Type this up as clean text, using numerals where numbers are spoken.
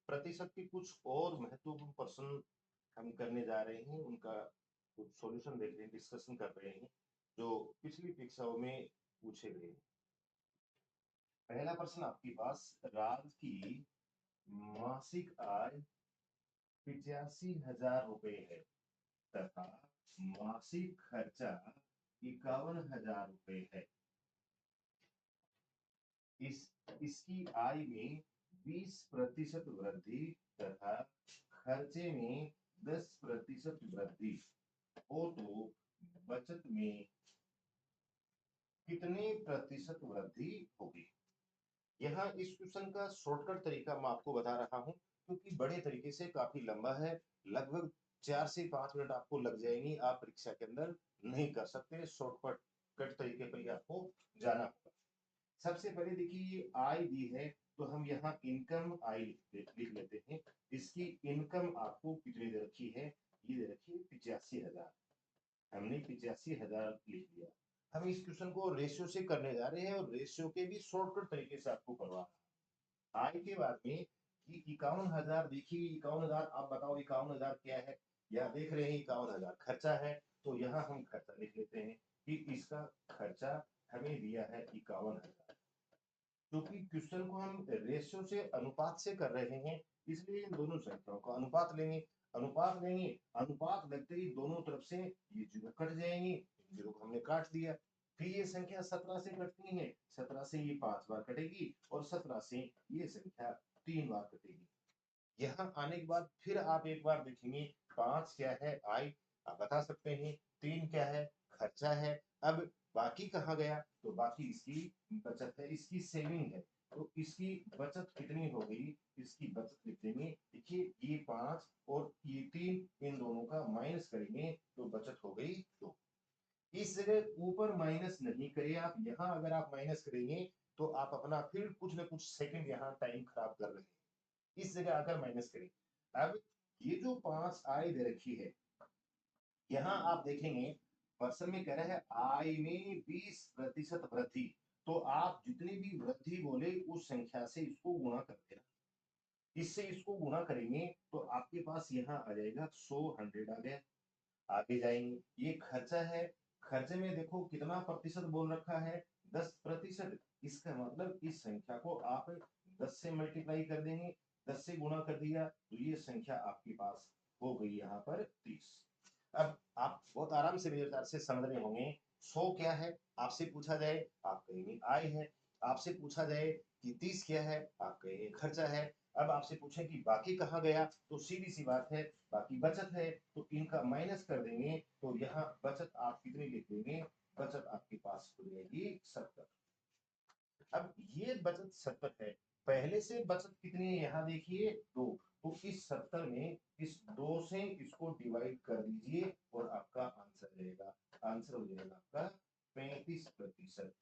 प्रतिशत की कुछ और महत्वपूर्ण प्रश्न हम करने जा रहे हैं, उनका कुछ सॉल्यूशन देख रहे हैं, डिस्कशन कर रहे हैं, जो पिछली कक्षाओं में पूछे गए। पहला प्रश्न आपके पास, राज की मासिक आय 85,000 रुपए है तथा मासिक खर्चा 51,000 रुपए है। इसकी आय में 20% वृद्धि तथा खर्चे में 10% वृद्धि हो तो बचत में कितने प्रतिशत वृद्धि होगी। यहाँ इस क्वेश्चन का शॉर्टकट तरीका मैं आपको बता रहा हूँ, क्योंकि बड़े तरीके से काफी लंबा है, लगभग 4 से 5 मिनट आपको लग जाएंगी, आप परीक्षा के अंदर नहीं कर सकते, शॉर्टकट कट तरीके पर ही आपको जाना होगा। सबसे पहले देखिए, ये आय दी है तो हम यहाँ इनकम आय लिख लेते हैं। इसकी इनकम आपको कितनी दे रखी है, ये दे रखी है 85,000। हमने 85,000 लिख लिया। हम इस क्वेश्चन को रेशियो से करने जा रहे हैं और रेशियो के भी शॉर्टकट तरीके से आपको करवा रहा हूं। आय के बाद में कि 51,000, देखिए 51,000, आप बताओ 51,000 क्या है। यहाँ देख रहे हैं 51,000 खर्चा है, तो यहाँ हम खर्चा लिख लेते हैं कि इसका खर्चा हमें दिया है 51,000। क्योंकि क्वेश्चन को हम रेशियो से, अनुपात से कर रहे हैं, इसलिए इन दोनों संख्याओं का अनुपात लेंगे। अनुपात लेंगे, अनुपात लगते ही दोनों तरफ से ये जीरो कट जाएंगे, जीरो को हमने काट दिया। फिर ये संख्या 17 से कटती है, 17 से ये 5 बार कटेगी और 17 से ये संख्या 3 बार कटेगी। यहाँ आने के बाद फिर आप एक बार देखेंगे, 5 क्या है आय, आप बता सकते हैं, 3 क्या है खर्चा है। अब बाकी कहाँ गया, तो बाकी इसकी बचत है, इसकी सेविंग है। तो इसकी बचत कितनी हो गई, इसकी बचत लिख देंगे। देखिए ये 5 और ये 3, इन दोनों का माइनस करेंगे तो बचत हो गई 2। इस जगह ऊपर माइनस नहीं करिए आप, यहाँ अगर आप माइनस करेंगे तो आप अपना फिर कुछ ना कुछ सेकंड यहाँ टाइम खराब कर रहे हैं। इस जगह आकर माइनस करें। अब ये जो 5 आय दे रखी है, यहाँ आप देखेंगे पर्सन में कह रहा है आय में 20% वृद्धि, तो आप जितनी भी वृद्धि बोले उस संख्या से इसको गुणा कर देना। इससे इसको गुणा करेंगे तो आपके पास यहाँ आ जाएगा 100 आ गया। आगे जाएंगे, ये खर्चा है, खर्चे में देखो कितना प्रतिशत बोल रखा है, 10%। इसका मतलब इस संख्या को आप 10 से मल्टीप्लाई कर देंगे, 10 से गुणा कर दिया तो ये संख्या आपके पास हो गई यहाँ पर 30। अब आप बहुत आराम से मेरे विचार से समझ रहे होंगे। 100 क्या है आपसे पूछा जाए, आप कहेंगे आय है। आपसे पूछा जाए कि 30 क्या है, आप कहेंगे खर्चा है। अब आपसे पूछे कि बाकी कहाँ गया, तो सीधी सी बात है बाकी बचत है, तो इनका माइनस कर देंगे तो यहाँ बचत आप कितनी लिख देंगे, बचत आपके पास हो जाएगी 70। अब ये बचत 70 है, पहले से बचत कितनी है यहाँ देखिए 2, तो इस 70 में इस 2 से इसको डिवाइड कर दीजिए और आपका आंसर रहेगा, आंसर हो जाएगा आपका 35%।